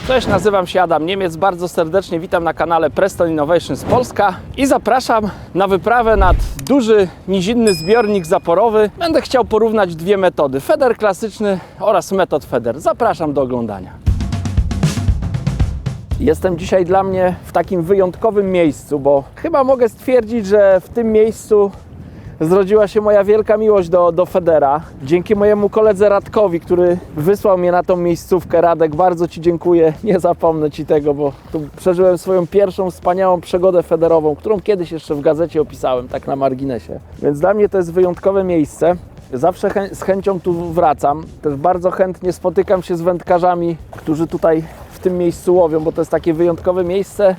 Cześć, nazywam się Adam Niemiec, bardzo serdecznie witam na kanale Preston Innovations Polska i zapraszam na wyprawę nad duży, nizinny zbiornik zaporowy. Będę chciał porównać dwie metody, feder klasyczny oraz metod feder. Zapraszam do oglądania. Jestem dzisiaj dla mnie w takim wyjątkowym miejscu, bo chyba mogę stwierdzić, że w tym miejscu zrodziła się moja wielka miłość do federa. Dzięki mojemu koledze Radkowi, który wysłał mnie na tą miejscówkę. Radek, bardzo Ci dziękuję. Nie zapomnę Ci tego, bo tu przeżyłem swoją pierwszą wspaniałą przygodę federową, którą kiedyś jeszcze w gazecie opisałem, tak na marginesie. Więc dla mnie to jest wyjątkowe miejsce. Zawsze z chęcią tu wracam. Też bardzo chętnie spotykam się z wędkarzami, którzy tutaj w tym miejscu łowią, bo to jest takie wyjątkowe miejsce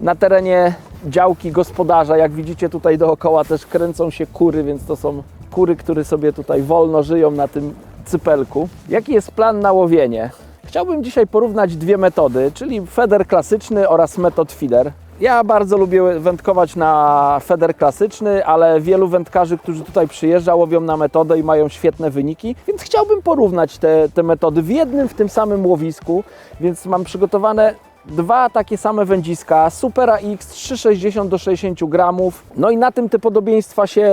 na terenie działki gospodarza. Jak widzicie, tutaj dookoła też kręcą się kury, więc to są kury, które sobie tutaj wolno żyją na tym cypelku. Jaki jest plan na łowienie? Chciałbym dzisiaj porównać dwie metody, czyli feder klasyczny oraz metod feeder. Ja bardzo lubię wędkować na feder klasyczny, ale wielu wędkarzy, którzy tutaj przyjeżdża, łowią na metodę i mają świetne wyniki, więc chciałbym porównać te metody w jednym, w tym samym łowisku, więc mam przygotowane dwa takie same wędziska, Supera X 360 do 60 gramów. No i na tym te podobieństwa się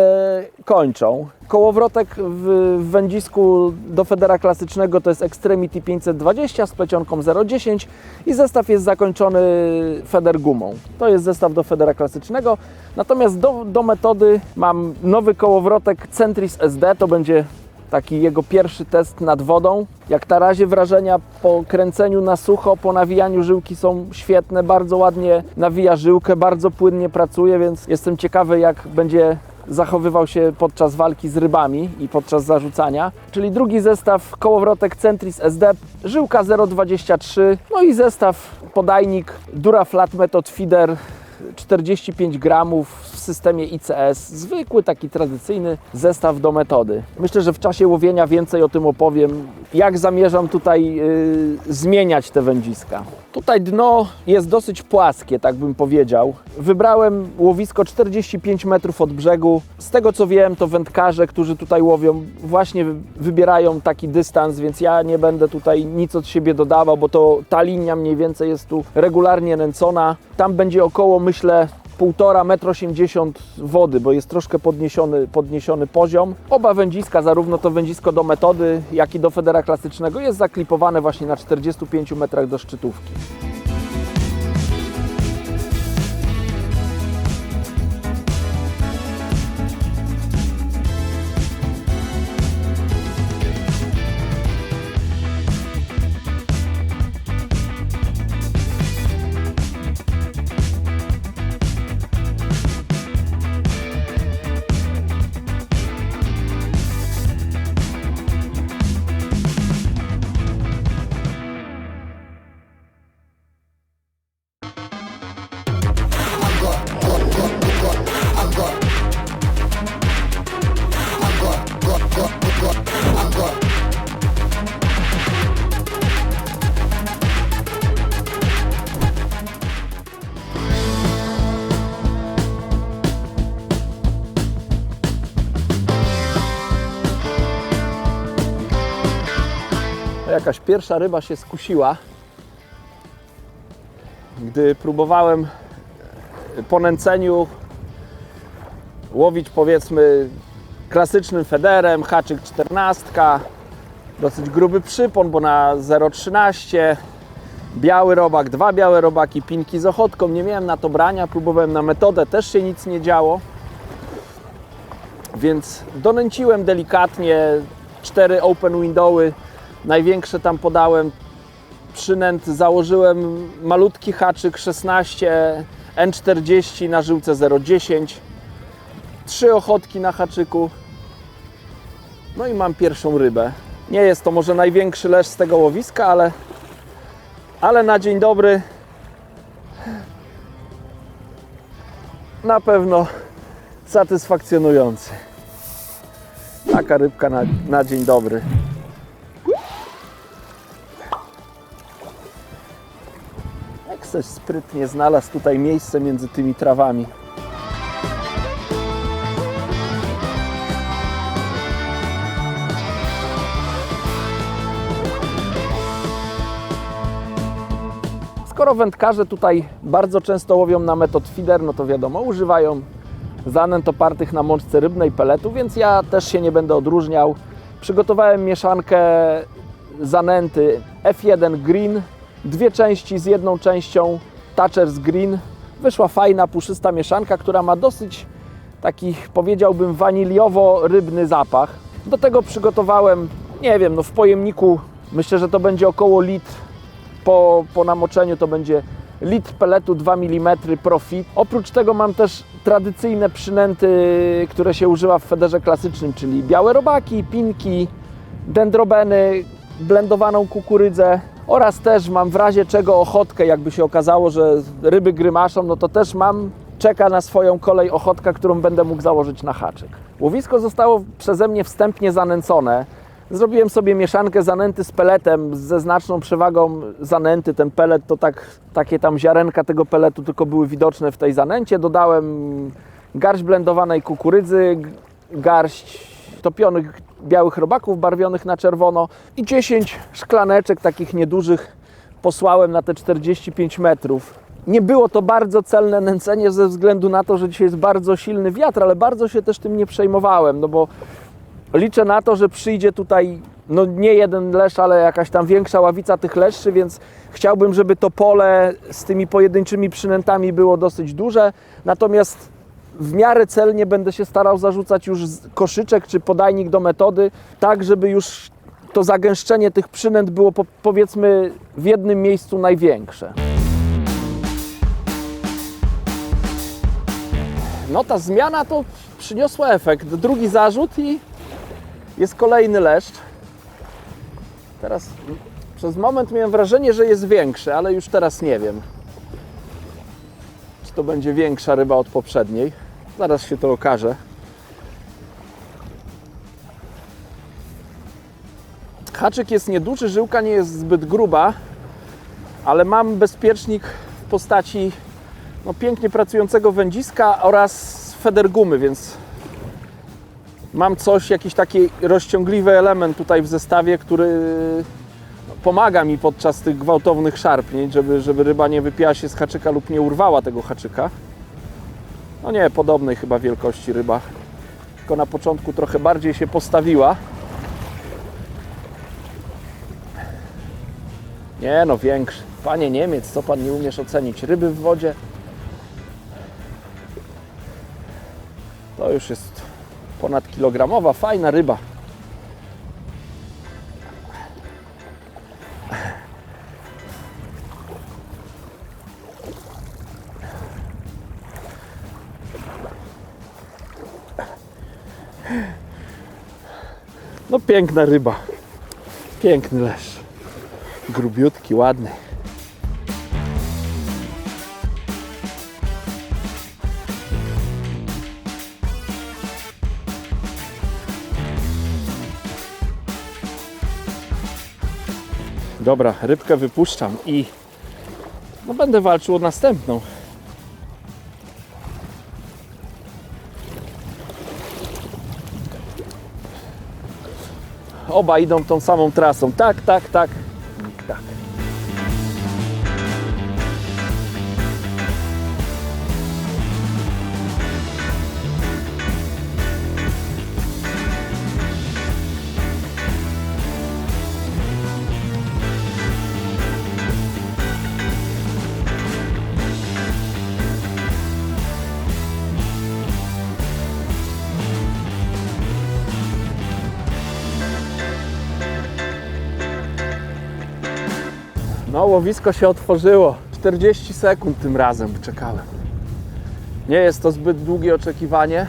kończą. Kołowrotek w wędzisku do federa klasycznego to jest Extremity 520 z plecionką 0,10 i zestaw jest zakończony feder gumą. To jest zestaw do federa klasycznego. Natomiast do metody mam nowy kołowrotek Centris SD, to będzie taki jego pierwszy test nad wodą. Jak na razie wrażenia po kręceniu na sucho, po nawijaniu żyłki są świetne, bardzo ładnie nawija żyłkę, bardzo płynnie pracuje, więc jestem ciekawy, jak będzie zachowywał się podczas walki z rybami i podczas zarzucania. Czyli drugi zestaw, kołowrotek Centris SD, żyłka 0,23, no i zestaw podajnik Dura Flat Method Feeder 45 gramów w systemie ICS. Zwykły, taki tradycyjny zestaw do metody. Myślę, że w czasie łowienia więcej o tym opowiem, jak zamierzam tutaj zmieniać te wędziska. Tutaj dno jest dosyć płaskie, tak bym powiedział. Wybrałem łowisko 45 metrów od brzegu. Z tego co wiem, to wędkarze, którzy tutaj łowią, właśnie wybierają taki dystans, więc ja nie będę tutaj nic od siebie dodawał, bo to ta linia mniej więcej jest tu regularnie nęcona. Tam będzie około, myślę, 1,5–1,80 m wody, bo jest troszkę podniesiony poziom. Oba wędziska, zarówno to wędzisko do metody, jak i do federa klasycznego, jest zaklipowane właśnie na 45 metrach do szczytówki. Jakaś pierwsza ryba się skusiła, gdy próbowałem po nęceniu łowić, powiedzmy, klasycznym federem, haczyk 14, dosyć gruby przypon, bo na 0,13, biały robak, dwa białe robaki, pinki z ochotką, nie miałem na to brania, próbowałem na metodę, też się nic nie działo, więc donęciłem delikatnie, 4 open windowy, największe tam podałem, przynęt założyłem malutki haczyk 16 N40 na żyłce 0,10, 3 ochotki na haczyku, no i mam pierwszą rybę. Nie jest to może największy leszcz z tego łowiska, ale na dzień dobry na pewno satysfakcjonujący. Taka rybka na dzień dobry. Jak ktoś sprytnie znalazł tutaj miejsce między tymi trawami. skoro wędkarze tutaj bardzo często łowią na metod feeder, no to wiadomo, używają zanęt opartych na mączce rybnej, peletu, więc ja też się nie będę odróżniał. Przygotowałem mieszankę zanęty F1 Green, 2 części z 1 częścią Touchers Green. Wyszła fajna, puszysta mieszanka, która ma dosyć taki, powiedziałbym, waniliowo-rybny zapach. Do tego przygotowałem, nie wiem, no w pojemniku myślę, że to będzie około litr. Po namoczeniu to będzie litr peletu 2 mm Profit. Oprócz tego mam też tradycyjne przynęty, które się używa w federze klasycznym, czyli białe robaki, pinki, dendrobeny, blendowaną kukurydzę oraz też mam w razie czego ochotkę, jakby się okazało, że ryby grymaszą, no to też czeka na swoją kolej ochotka, którą będę mógł założyć na haczyk. Łowisko zostało przeze mnie wstępnie zanęcone. Zrobiłem sobie mieszankę zanęty z peletem ze znaczną przewagą zanęty. Ten pelet to takie tam ziarenka tego peletu tylko były widoczne w tej zanęcie. Dodałem garść blendowanej kukurydzy, garść topionych białych robaków barwionych na czerwono i 10 szklaneczek takich niedużych posłałem na te 45 metrów. Nie było to bardzo celne nęcenie ze względu na to, że dzisiaj jest bardzo silny wiatr, ale bardzo się też tym nie przejmowałem, no bo liczę na to, że przyjdzie tutaj no nie jeden leszcz, ale jakaś tam większa ławica tych leszczy, więc chciałbym, żeby to pole z tymi pojedynczymi przynętami było dosyć duże. Natomiast w miarę celnie będę się starał zarzucać już koszyczek czy podajnik do metody, tak żeby już to zagęszczenie tych przynęt było powiedzmy w jednym miejscu największe. No ta zmiana to przyniosła efekt. Drugi zarzut i jest kolejny leszcz. Teraz przez moment miałem wrażenie, że jest większy, ale już teraz nie wiem, czy to będzie większa ryba od poprzedniej. Zaraz się to okaże. Haczyk jest nieduży, żyłka nie jest zbyt gruba, ale mam bezpiecznik w postaci no, pięknie pracującego wędziska oraz feder gumy, więc mam jakiś taki rozciągliwy element tutaj w zestawie, który pomaga mi podczas tych gwałtownych szarpnięć, żeby ryba nie wypiła się z haczyka lub nie urwała tego haczyka. No nie, podobnej chyba wielkości ryba, tylko na początku trochę bardziej się postawiła. Nie no, większy. Panie Niemiec, co pan nie umiesz ocenić? Ryby w wodzie to już jest ponad kilogramowa, fajna ryba. No piękna ryba. Piękny leszcz. Grubiutki, ładny. Dobra, rybkę wypuszczam i no będę walczył o następną. Oba idą tą samą trasą. Tak, tak, tak. Tak. No, łowisko się otworzyło. 40 sekund tym razem czekałem. Nie jest to zbyt długie oczekiwanie.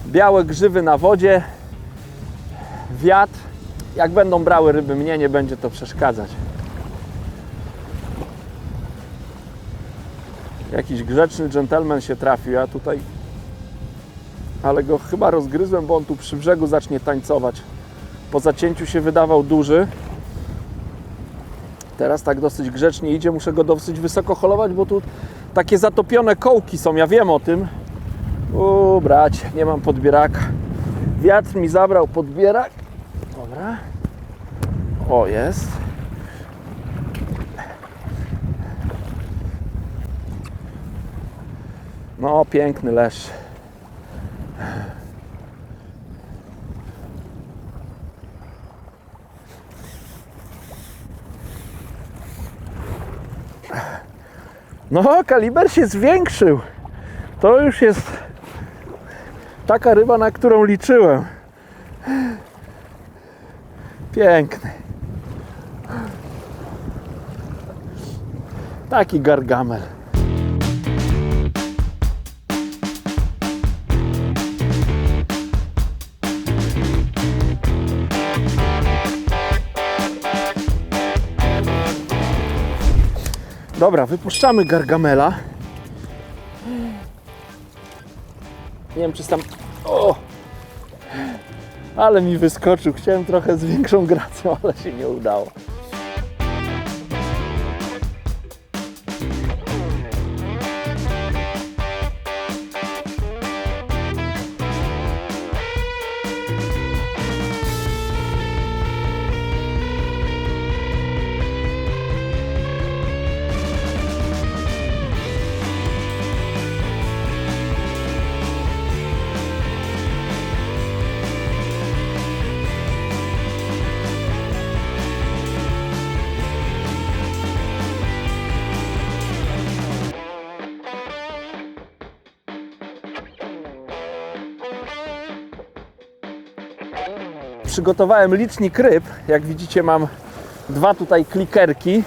Białe grzywy na wodzie, wiatr. Jak będą brały ryby mnie, nie będzie to przeszkadzać. Jakiś grzeczny dżentelmen się trafił, ja tutaj... Ale go chyba rozgryzłem, bo on tu przy brzegu zacznie tańcować. Po zacięciu się wydawał duży. Teraz tak dosyć grzecznie idzie, muszę go dosyć wysoko holować, bo tu takie zatopione kołki są, ja wiem o tym. Bracie, nie mam podbieraka. Wiatr mi zabrał podbierak. Dobra. O, jest. No, piękny leszcz. No, kaliber się zwiększył. To już jest taka ryba, na którą liczyłem. Piękny. Taki gargamel. Dobra, wypuszczamy gargamela. Nie wiem, czy tam... O! Ale mi wyskoczył. Chciałem trochę z większą gracją, ale się nie udało. Przygotowałem licznik ryb. Jak widzicie, mam dwa tutaj klikerki.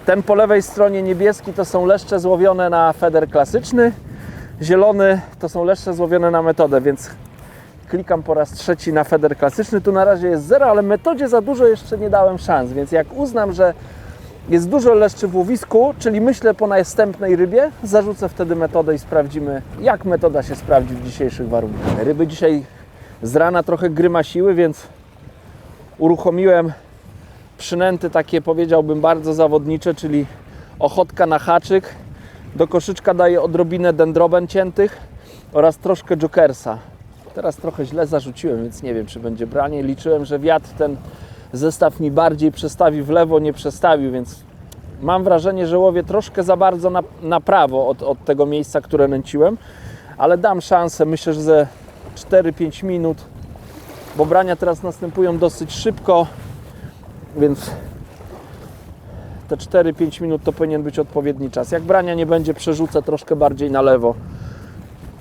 Ten po lewej stronie niebieski to są leszcze złowione na feder klasyczny. Zielony to są leszcze złowione na metodę, więc klikam po raz trzeci na feder klasyczny. Tu na razie jest 0, ale metodzie za dużo jeszcze nie dałem szans, więc jak uznam, że jest dużo leszczy w łowisku, czyli myślę po następnej rybie, zarzucę wtedy metodę i sprawdzimy, jak metoda się sprawdzi w dzisiejszych warunkach. Ryby dzisiaj z rana trochę grymasiły, więc uruchomiłem przynęty takie, powiedziałbym, bardzo zawodnicze, czyli ochotka na haczyk. Do koszyczka daję odrobinę dendroben ciętych oraz troszkę jokersa. Teraz trochę źle zarzuciłem, więc nie wiem, czy będzie branie. Liczyłem, że wiatr ten zestaw mi bardziej przestawi w lewo, nie przestawił, więc mam wrażenie, że łowię troszkę za bardzo na prawo od tego miejsca, które nęciłem, ale dam szansę, myślę, że ze 4-5 minut, bo brania teraz następują dosyć szybko, więc te 4-5 minut to powinien być odpowiedni czas. Jak brania nie będzie, przerzucę troszkę bardziej na lewo,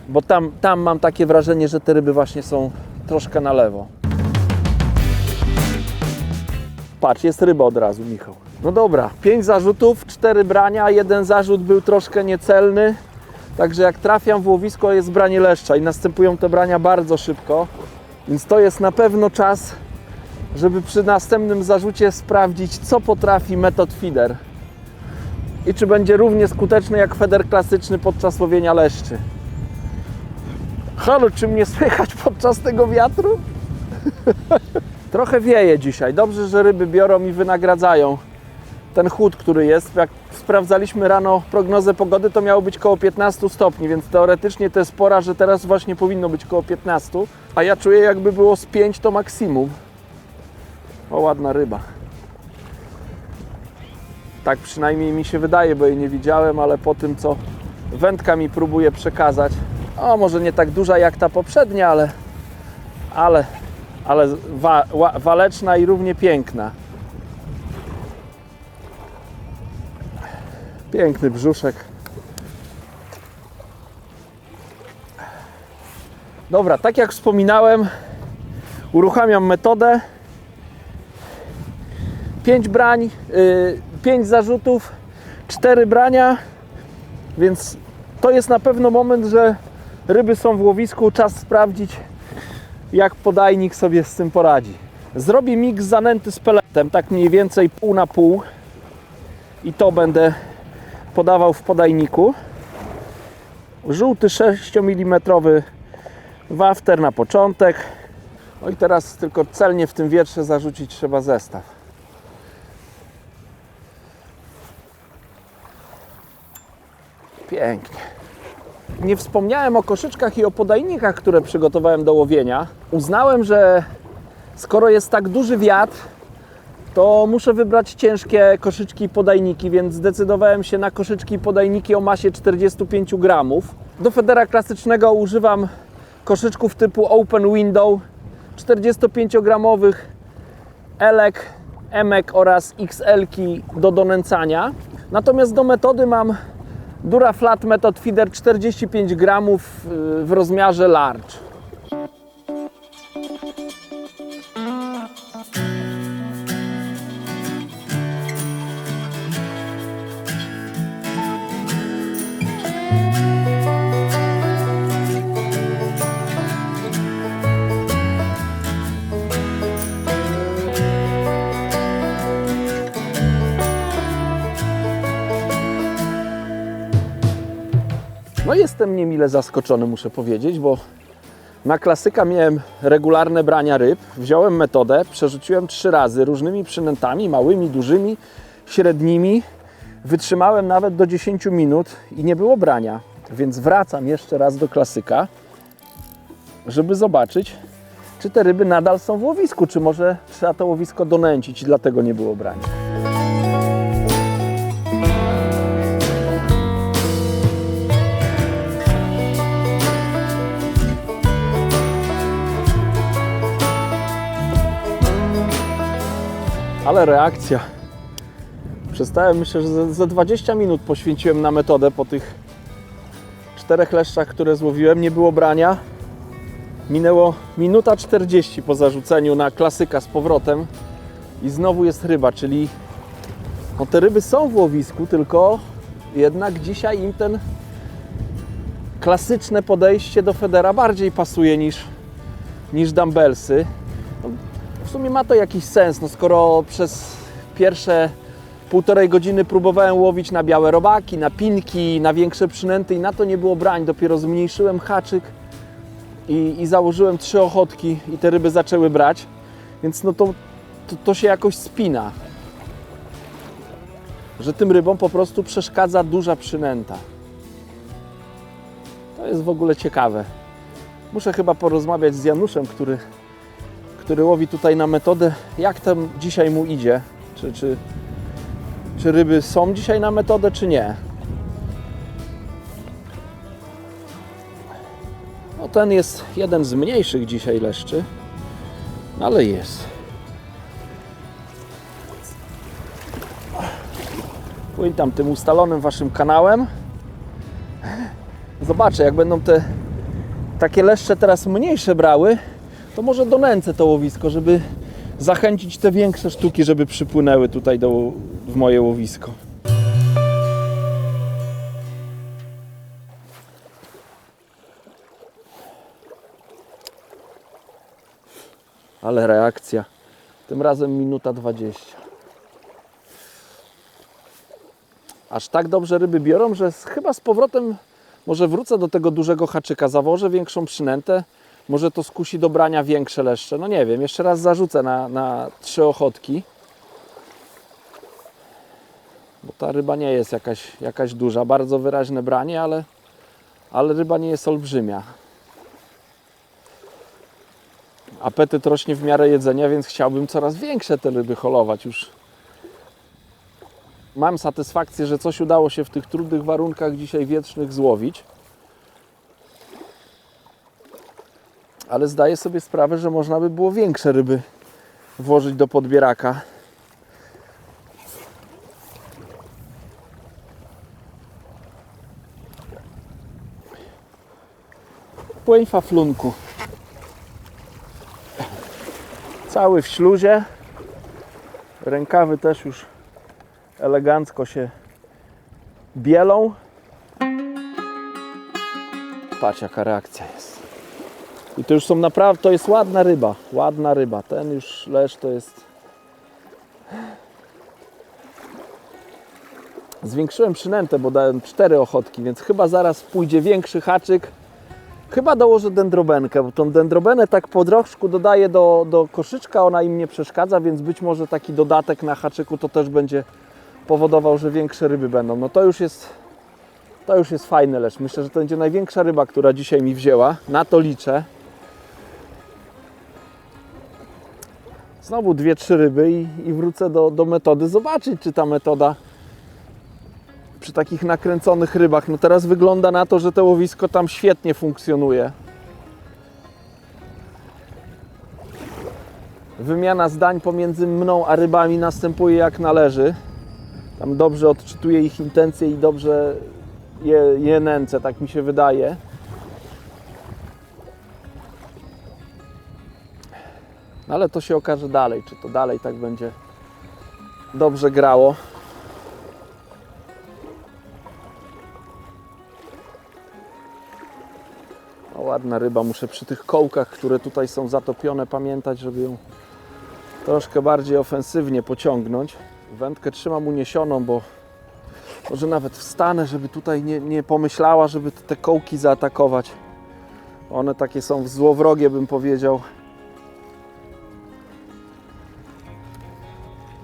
bo tam mam takie wrażenie, że te ryby właśnie są troszkę na lewo. Patrz, jest ryba od razu, Michał. No dobra, 5 zarzutów, 4 brania, jeden zarzut był troszkę niecelny, także jak trafiam w łowisko, jest branie leszcza i następują te brania bardzo szybko, więc to jest na pewno czas, żeby przy następnym zarzucie sprawdzić, co potrafi metod feeder i czy będzie równie skuteczny jak feder klasyczny podczas łowienia leszczy. Halo, czy mnie słychać podczas tego wiatru? Trochę wieje dzisiaj. Dobrze, że ryby biorą i wynagradzają ten chłód, który jest. Jak sprawdzaliśmy rano prognozę pogody, to miało być koło 15 stopni, więc teoretycznie to jest pora, że teraz właśnie powinno być koło 15, a ja czuję, jakby było z 5 to maksimum. O, ładna ryba. Tak przynajmniej mi się wydaje, bo jej nie widziałem, ale po tym, co wędka mi próbuje przekazać, o, może nie tak duża jak ta poprzednia, ale waleczna i równie piękna. Piękny brzuszek. Dobra, tak jak wspominałem, uruchamiam metodę. 5 brań, 5 zarzutów, 4 brania, więc to jest na pewno moment, że ryby są w łowisku, czas sprawdzić, jak podajnik sobie z tym poradzi. Zrobię miks zanęty z peletem, tak mniej więcej pół na pół, i to będę podawał w podajniku. Żółty 6 mm wafter na początek. No i teraz tylko celnie w tym wietrze zarzucić trzeba zestaw. Pięknie. Nie wspomniałem o koszyczkach i o podajnikach, które przygotowałem do łowienia. Uznałem, że skoro jest tak duży wiatr, to muszę wybrać ciężkie koszyczki i podajniki, więc zdecydowałem się na koszyczki i podajniki o masie 45 gramów. Do federa klasycznego używam koszyczków typu Open Window 45-gramowych, Elek, Emek oraz XL-ki do donęcania. Natomiast do metody mam Dura Flat Method Feeder 45 gramów w rozmiarze large. No jestem niemile zaskoczony, muszę powiedzieć, bo na klasyka miałem regularne brania ryb, wziąłem metodę, przerzuciłem 3 razy różnymi przynętami, małymi, dużymi, średnimi, wytrzymałem nawet do 10 minut i nie było brania, więc wracam jeszcze raz do klasyka, żeby zobaczyć, czy te ryby nadal są w łowisku, czy może trzeba to łowisko donęcić i dlatego nie było brania. Ale reakcja. Przestałem, myślę, że za 20 minut poświęciłem na metodę po tych 4 leszczach, które złowiłem. Nie było brania. Minęło minuta 40 po zarzuceniu na klasyka z powrotem i znowu jest ryba, czyli no, te ryby są w łowisku, tylko jednak dzisiaj im ten klasyczne podejście do federa bardziej pasuje niż dumbbellsy. No, w sumie ma to jakiś sens, no skoro przez pierwsze 1,5 godziny próbowałem łowić na białe robaki, na pinki, na większe przynęty i na to nie było brań. Dopiero zmniejszyłem haczyk i założyłem 3 ochotki i te ryby zaczęły brać. Więc no to się jakoś spina. Że tym rybom po prostu przeszkadza duża przynęta. To jest w ogóle ciekawe. Muszę chyba porozmawiać z Januszem, który łowi tutaj na metodę, jak tam dzisiaj mu idzie. Czy ryby są dzisiaj na metodę, czy nie. No ten jest jeden z mniejszych dzisiaj leszczy, ale jest. Płyń tam tym ustalonym waszym kanałem. Zobaczę, jak będą te takie leszcze teraz mniejsze brały, to może donęcę to łowisko, żeby zachęcić te większe sztuki, żeby przypłynęły tutaj w moje łowisko. Ale reakcja. Tym razem minuta 20. Aż tak dobrze ryby biorą, że chyba z powrotem może wrócę do tego dużego haczyka, założę większą przynętę, może to skusi do brania większe leszcze. No nie wiem, jeszcze raz zarzucę na 3 ochotki. Bo ta ryba nie jest jakaś duża, bardzo wyraźne branie, ale ryba nie jest olbrzymia. Apetyt rośnie w miarę jedzenia, więc chciałbym coraz większe te ryby holować. Już mam satysfakcję, że coś udało się w tych trudnych warunkach dzisiaj wietrznych złowić. Ale zdaję sobie sprawę, że można by było większe ryby włożyć do podbieraka. Płyń, faflunku. Cały w śluzie. Rękawy też już elegancko się bielą. Patrz, jaka reakcja jest. I to już są naprawdę, to jest ładna ryba. Ten już leszcz to jest... Zwiększyłem przynętę, bo dałem 4 ochotki, więc chyba zaraz pójdzie większy haczyk. Chyba dołożę dendrobenkę, bo tą dendrobenę tak po troszku dodaję do koszyczka, ona im nie przeszkadza, więc być może taki dodatek na haczyku to też będzie powodował, że większe ryby będą. No to już jest fajny leszcz. Myślę, że to będzie największa ryba, która dzisiaj mi wzięła. Na to liczę. Znowu 2-3 ryby i wrócę do metody, zobaczyć, czy ta metoda przy takich nakręconych rybach, no teraz wygląda na to, że to łowisko tam świetnie funkcjonuje. Wymiana zdań pomiędzy mną a rybami następuje jak należy. Tam dobrze odczytuję ich intencje i dobrze je nęcę, tak mi się wydaje. No ale to się okaże dalej, czy to dalej tak będzie dobrze grało. O, ładna ryba, muszę przy tych kołkach, które tutaj są zatopione, pamiętać, żeby ją troszkę bardziej ofensywnie pociągnąć. Wędkę trzymam uniesioną, bo może nawet wstanę, żeby tutaj nie pomyślała, żeby te kołki zaatakować. One takie są złowrogie, bym powiedział.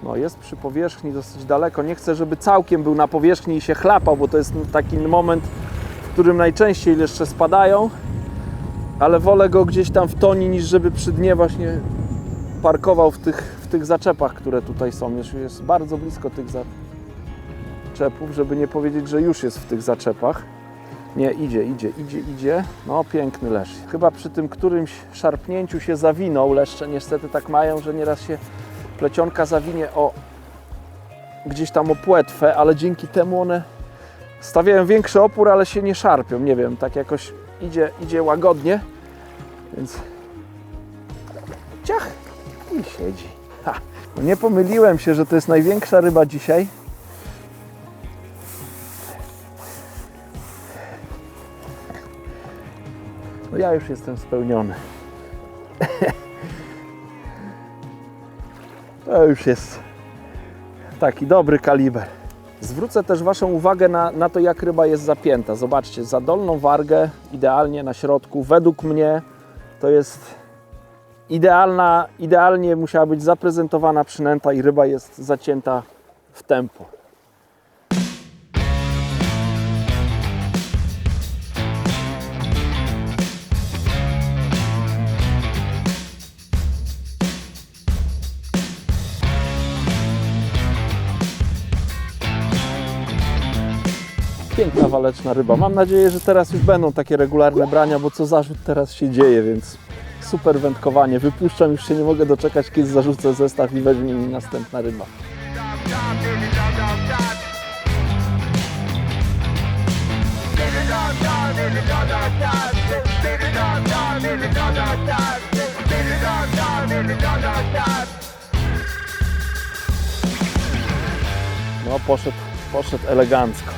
No, jest przy powierzchni dosyć daleko. Nie chcę, żeby całkiem był na powierzchni i się chlapał, bo to jest taki moment, w którym najczęściej jeszcze spadają. Ale wolę go gdzieś tam w toni, niż żeby przy dnie właśnie parkował w tych zaczepach, które tutaj są. Już jest bardzo blisko tych zaczepów, żeby nie powiedzieć, że już jest w tych zaczepach. Nie, idzie. No, piękny leszcz. Chyba przy tym którymś szarpnięciu się zawinął. Leszcze niestety tak mają, że nieraz się plecionka zawinie gdzieś tam o płetwę, ale dzięki temu one stawiają większy opór, ale się nie szarpią. Nie wiem, tak jakoś idzie łagodnie, więc ciach i siedzi. Ha. No nie pomyliłem się, że to jest największa ryba dzisiaj. No ja już jestem spełniony. To już jest taki dobry kaliber. Zwrócę też Waszą uwagę na to, jak ryba jest zapięta. Zobaczcie, za dolną wargę idealnie na środku. Według mnie to jest idealnie musiała być zaprezentowana przynęta i ryba jest zacięta w tempo. Piękna waleczna ryba. Mam nadzieję, że teraz już będą takie regularne brania, bo co zarzut teraz się dzieje, więc super wędkowanie. Wypuszczam, już się nie mogę doczekać, kiedy zarzucę zestaw i weźmie mi następna ryba. No, poszedł elegancko.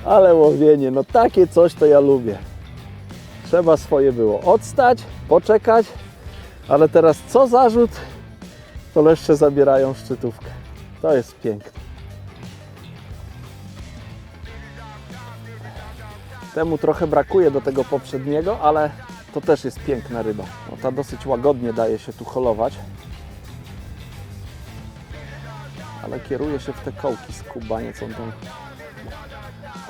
Ale łowienie, no takie coś to ja lubię. Trzeba swoje było odstać, poczekać, ale teraz co zarzut, to leszcze zabierają szczytówkę. To jest piękne. Temu trochę brakuje do tego poprzedniego, ale to też jest piękna ryba. No, ta dosyć łagodnie daje się tu holować. Ale kieruje się w te kołki skubaniec, on tam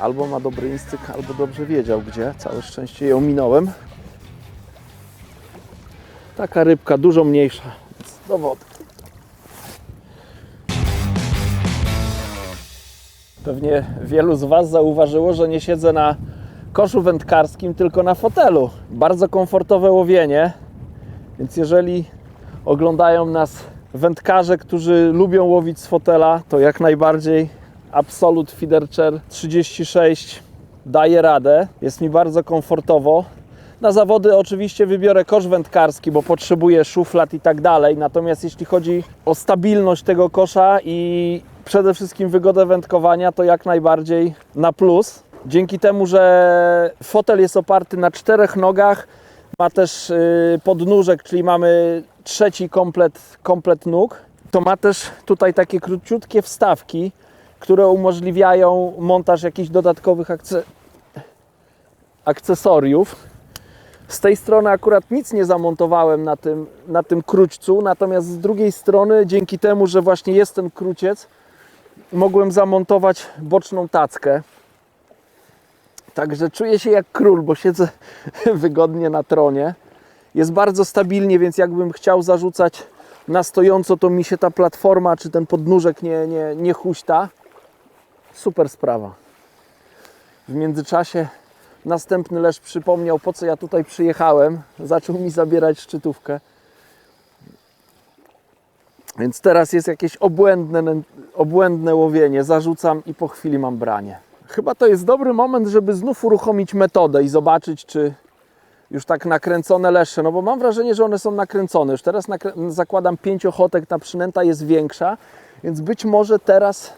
albo ma dobry instynkt, albo dobrze wiedział gdzie. Całe szczęście ją minąłem. Taka rybka, dużo mniejsza, więc do wody. Pewnie wielu z Was zauważyło, że nie siedzę na koszu wędkarskim, tylko na fotelu. Bardzo komfortowe łowienie, więc jeżeli oglądają nas wędkarze, którzy lubią łowić z fotela, to jak najbardziej Absolut Feederchair 36 daje radę. Jest mi bardzo komfortowo. Na zawody oczywiście wybiorę kosz wędkarski, bo potrzebuję szuflad i tak dalej. Natomiast jeśli chodzi o stabilność tego kosza i przede wszystkim wygodę wędkowania, to jak najbardziej na plus. Dzięki temu, że fotel jest oparty na 4 nogach, ma też podnóżek, czyli mamy trzeci komplet nóg, to ma też tutaj takie króciutkie wstawki, które umożliwiają montaż jakichś dodatkowych akcesoriów. Z tej strony akurat nic nie zamontowałem na tym krućcu, natomiast z drugiej strony, dzięki temu, że właśnie jest ten kruciec, mogłem zamontować boczną tackę. Także czuję się jak król, bo siedzę wygodnie na tronie. Jest bardzo stabilnie, więc jakbym chciał zarzucać na stojąco, to mi się ta platforma czy ten podnóżek nie huśta. Super sprawa. W międzyczasie następny leż przypomniał, po co ja tutaj przyjechałem. Zaczął mi zabierać szczytówkę. Więc teraz jest jakieś obłędne łowienie. Zarzucam i po chwili mam branie. Chyba to jest dobry moment, żeby znów uruchomić metodę i zobaczyć, czy już tak nakręcone leszcze. No bo mam wrażenie, że one są nakręcone. Już teraz zakładam 5 ochotek, ta przynęta jest większa. Więc być może teraz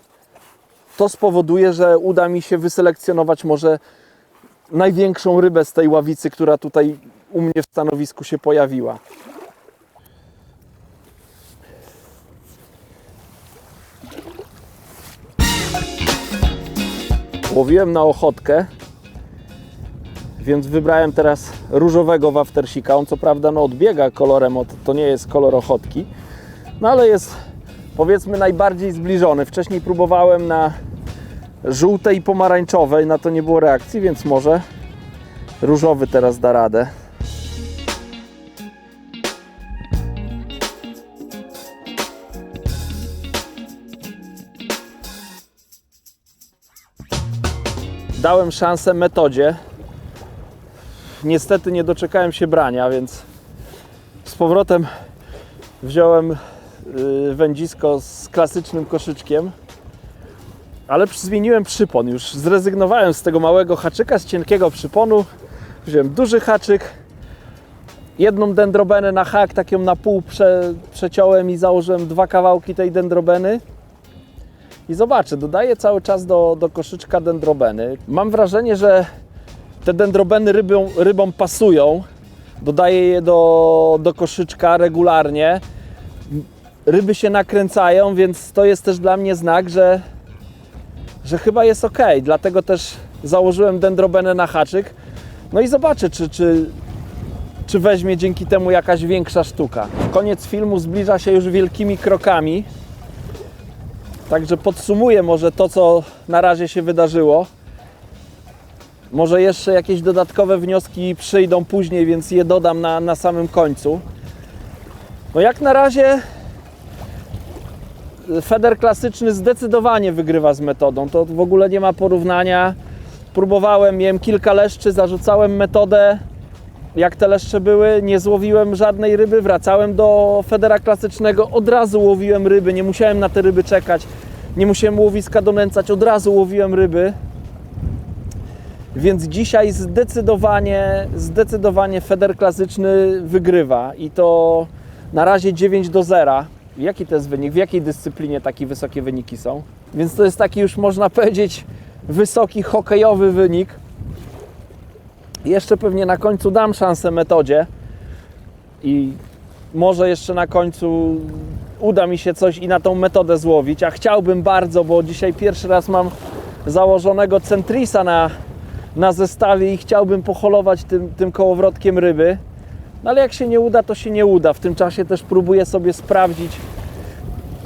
to spowoduje, że uda mi się wyselekcjonować może największą rybę z tej ławicy, która tutaj u mnie w stanowisku się pojawiła. Łowiłem na ochotkę, więc wybrałem teraz różowego waftersika. On co prawda odbiega kolorem, to nie jest kolor ochotki, no ale jest, powiedzmy, najbardziej zbliżony. Wcześniej próbowałem na żółtej i pomarańczowej, na to nie było reakcji, więc może różowy teraz da radę. Dałem szansę metodzie. Niestety nie doczekałem się brania, więc z powrotem wziąłem wędzisko z klasycznym koszyczkiem, ale zmieniłem przypon. Już zrezygnowałem z tego małego haczyka, z cienkiego przyponu. Wziąłem duży haczyk, jedną dendrobenę na hak, tak ją na pół przeciąłem i założyłem 2 kawałki tej dendrobeny. I zobaczę, dodaję cały czas do koszyczka dendrobeny. Mam wrażenie, że te dendrobeny rybom pasują. Dodaję je do koszyczka regularnie. Ryby się nakręcają, więc to jest też dla mnie znak, że chyba jest ok. Dlatego też założyłem dendrobenę na haczyk. No i zobaczę, czy weźmie dzięki temu jakaś większa sztuka. Koniec filmu zbliża się już wielkimi krokami. Także podsumuję może to, co na razie się wydarzyło. Może jeszcze jakieś dodatkowe wnioski przyjdą później, więc je dodam na samym końcu. No jak na razie feder klasyczny zdecydowanie wygrywa z metodą. To w ogóle nie ma porównania. Próbowałem, miałem kilka leszczy, zarzucałem metodę. Jak te leszcze były, nie złowiłem żadnej ryby, wracałem do federa klasycznego, od razu łowiłem ryby, nie musiałem na te ryby czekać, nie musiałem łowiska donęcać, od razu łowiłem ryby. Więc dzisiaj zdecydowanie feder klasyczny wygrywa i to na razie 9-0. Jaki to jest wynik? W jakiej dyscyplinie takie wysokie wyniki są? Więc to jest taki już, można powiedzieć, wysoki hokejowy wynik. Jeszcze pewnie na końcu dam szansę metodzie i może jeszcze na końcu uda mi się coś i na tą metodę złowić, a chciałbym bardzo, bo dzisiaj pierwszy raz mam założonego centrisa na zestawie i chciałbym poholować tym kołowrotkiem ryby. No ale jak się nie uda, to się nie uda. W tym czasie też próbuję sobie sprawdzić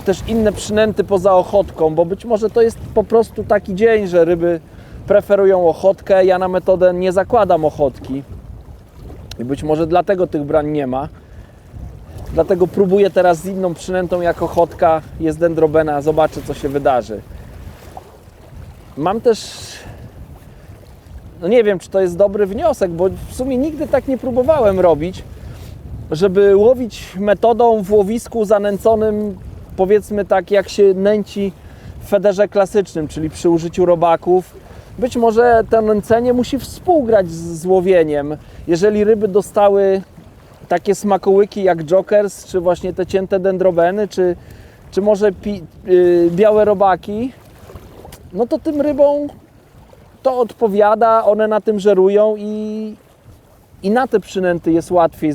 też inne przynęty poza ochotką, bo być może to jest po prostu taki dzień, że ryby preferują ochotkę, ja na metodę nie zakładam ochotki i być może dlatego tych brań nie ma. Dlatego próbuję teraz z inną przynętą jak ochotka, jest dendrobena, zobaczę, co się wydarzy. Mam też, no nie wiem, czy to jest dobry wniosek, bo w sumie nigdy tak nie próbowałem robić, żeby łowić metodą w łowisku zanęconym, powiedzmy tak jak się nęci w federze klasycznym, czyli przy użyciu robaków. Być może to nęcenie musi współgrać z łowieniem. Jeżeli ryby dostały takie smakołyki jak jokers, czy właśnie te cięte dendrobeny, czy może białe robaki, no to tym rybom to odpowiada, one na tym żerują i na te przynęty jest łatwiej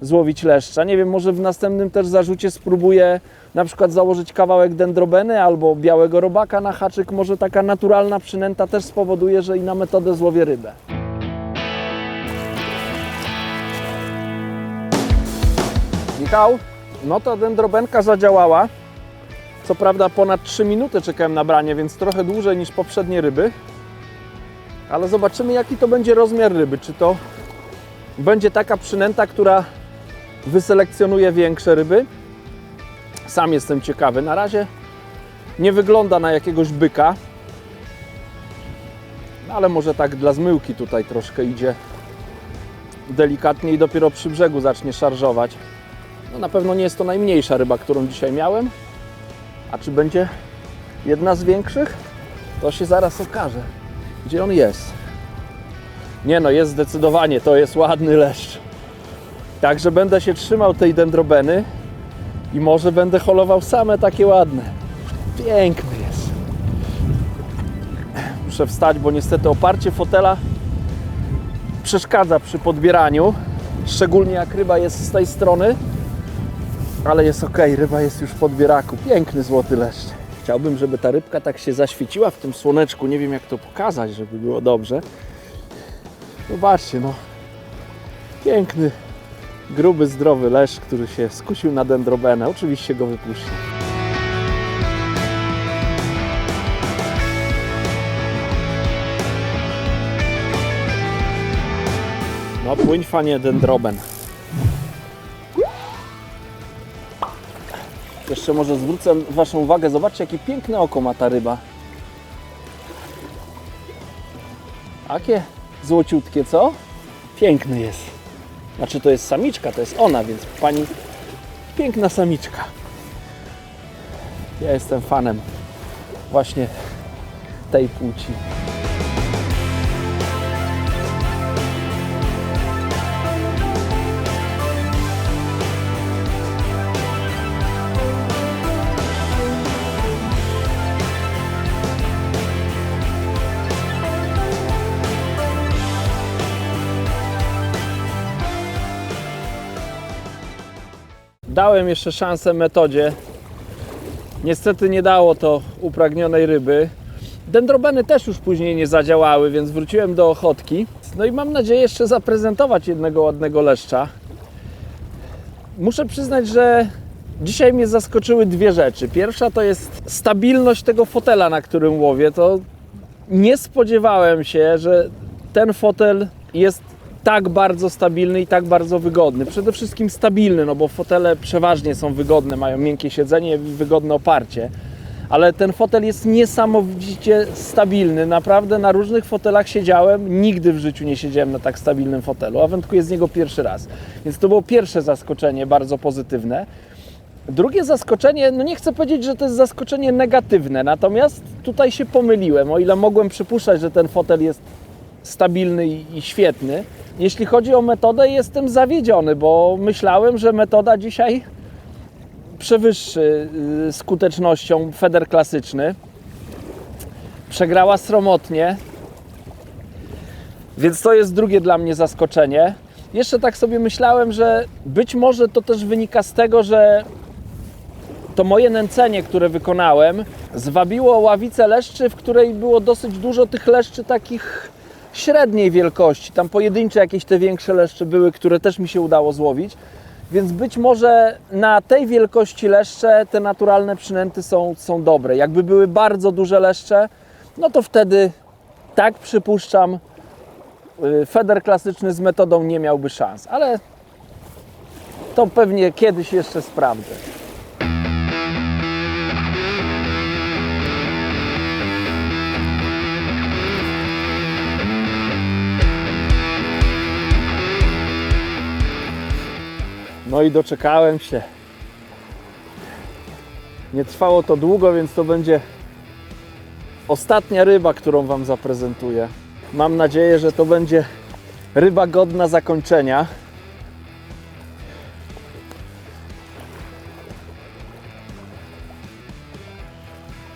złowić leszcza. Nie wiem, może w następnym też zarzucie spróbuję na przykład założyć kawałek dendrobeny albo białego robaka na haczyk. Może taka naturalna przynęta też spowoduje, że i na metodę złowię rybę. Michał, no ta dendrobenka zadziałała. Co prawda ponad 3 minuty czekałem na branie, więc trochę dłużej niż poprzednie ryby. Ale zobaczymy, jaki to będzie rozmiar ryby. Czy to będzie taka przynęta, która wyselekcjonuje większe ryby? Sam jestem ciekawy. Na razie nie wygląda na jakiegoś byka. No ale może tak dla zmyłki tutaj troszkę idzie delikatnie i dopiero przy brzegu zacznie szarżować. No na pewno nie jest to najmniejsza ryba, którą dzisiaj miałem. A czy będzie jedna z większych? To się zaraz okaże. Gdzie on jest? Nie no, jest zdecydowanie, to jest ładny leszcz. Także będę się trzymał tej dendrobeny i może będę holował same takie ładne. Piękny jest. Muszę wstać, bo niestety oparcie fotela przeszkadza przy podbieraniu. Szczególnie jak ryba jest z tej strony. Ale jest ok, ryba jest już w podbieraku. Piękny złoty leszcz. Chciałbym, żeby ta rybka tak się zaświeciła w tym słoneczku. Nie wiem, jak to pokazać, żeby było dobrze. Zobaczcie, no. Piękny, gruby, zdrowy leszcz, który się skusił na dendrobenę. Oczywiście go wypuszczę. No, płyń, fanie, dendroben. Jeszcze może zwrócę Waszą uwagę, zobaczcie, jakie piękne oko ma ta ryba. Jakie złociutkie, co? Piękny jest. Znaczy to jest samiczka, to jest ona, więc pani piękna samiczka. Ja jestem fanem właśnie tej płci. Dałem jeszcze szansę metodzie. Niestety nie dało to upragnionej ryby. Dendrobeny też już później nie zadziałały, więc wróciłem do ochotki. No i mam nadzieję jeszcze zaprezentować jednego ładnego leszcza. Muszę przyznać, że dzisiaj mnie zaskoczyły dwie rzeczy. Pierwsza to jest stabilność tego fotela, na którym łowię. To nie spodziewałem się, że ten fotel jest tak bardzo stabilny i tak bardzo wygodny. Przede wszystkim stabilny, no bo fotele przeważnie są wygodne, mają miękkie siedzenie i wygodne oparcie. Ale ten fotel jest niesamowicie stabilny. Naprawdę na różnych fotelach siedziałem, nigdy w życiu nie siedziałem na tak stabilnym fotelu, a wędkuję z niego pierwszy raz. Więc to było pierwsze zaskoczenie, bardzo pozytywne. Drugie zaskoczenie, no nie chcę powiedzieć, że to jest zaskoczenie negatywne, natomiast tutaj się pomyliłem. O ile mogłem przypuszczać, że ten fotel jest stabilny i świetny. Jeśli chodzi o metodę, jestem zawiedziony, bo myślałem, że metoda dzisiaj przewyższy skutecznością feder klasyczny. Przegrała sromotnie, więc to jest drugie dla mnie zaskoczenie. Jeszcze tak sobie myślałem, że być może to też wynika z tego, że to moje nęcenie, które wykonałem, zwabiło ławicę leszczy, w której było dosyć dużo tych leszczy takich średniej wielkości. Tam pojedyncze jakieś te większe leszcze były, które też mi się udało złowić. Więc być może na tej wielkości leszcze te naturalne przynęty są dobre. Jakby były bardzo duże leszcze, no to wtedy, tak przypuszczam, feder klasyczny z metodą nie miałby szans. Ale to pewnie kiedyś jeszcze sprawdzę. No i doczekałem się. Nie trwało to długo, więc to będzie ostatnia ryba, którą Wam zaprezentuję. Mam nadzieję, że to będzie ryba godna zakończenia.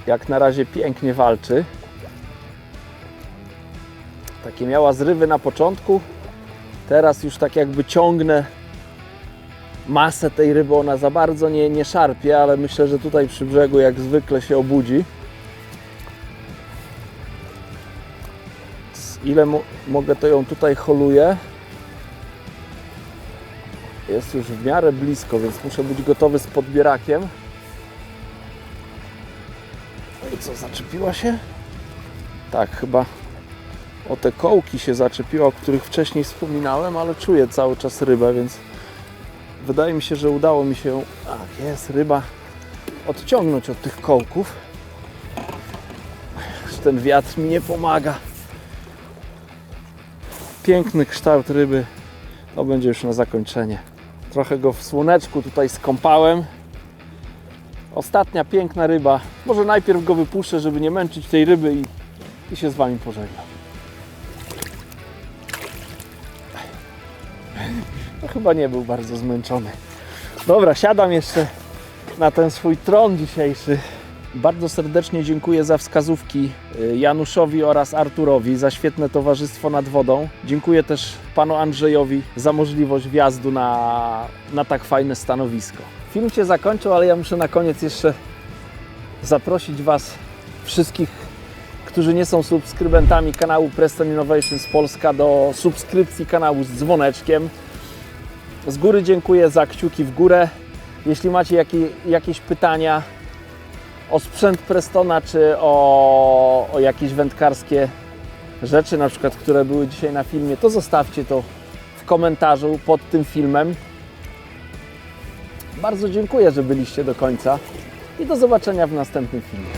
Jak na razie pięknie walczy. Takie miała zrywy na początku. Teraz już tak jakby ciągnę masę tej ryby, ona za bardzo nie szarpie, ale myślę, że tutaj przy brzegu jak zwykle się obudzi. Ile mogę, to ją tutaj holuję. Jest już w miarę blisko, więc muszę być gotowy z podbierakiem. No i co, zaczepiła się? Tak, chyba o te kołki się zaczepiła, o których wcześniej wspominałem, ale czuję cały czas rybę, więc wydaje mi się, że udało mi się, tak jest, ryba, odciągnąć od tych kołków. Ten wiatr mi nie pomaga. Piękny kształt ryby. To będzie już na zakończenie. Trochę go w słoneczku tutaj skąpałem. Ostatnia piękna ryba. Może najpierw go wypuszczę, żeby nie męczyć tej ryby i się z Wami pożegnam. No, chyba nie był bardzo zmęczony. Dobra, siadam jeszcze na ten swój tron dzisiejszy. Bardzo serdecznie dziękuję za wskazówki Januszowi oraz Arturowi za świetne towarzystwo nad wodą. Dziękuję też panu Andrzejowi za możliwość wjazdu na tak fajne stanowisko. Film się zakończył, ale ja muszę na koniec jeszcze zaprosić Was wszystkich, którzy nie są subskrybentami kanału Preston Innovations Polska, do subskrypcji kanału z dzwoneczkiem. Z góry dziękuję za kciuki w górę. Jeśli macie jakieś pytania o sprzęt Prestona, czy o jakieś wędkarskie rzeczy, na przykład, które były dzisiaj na filmie, to zostawcie to w komentarzu pod tym filmem. Bardzo dziękuję, że byliście do końca i do zobaczenia w następnym filmie.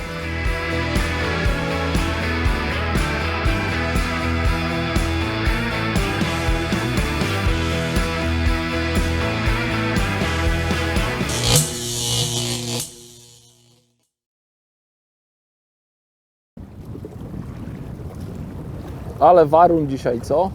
Ale warun dzisiaj, co?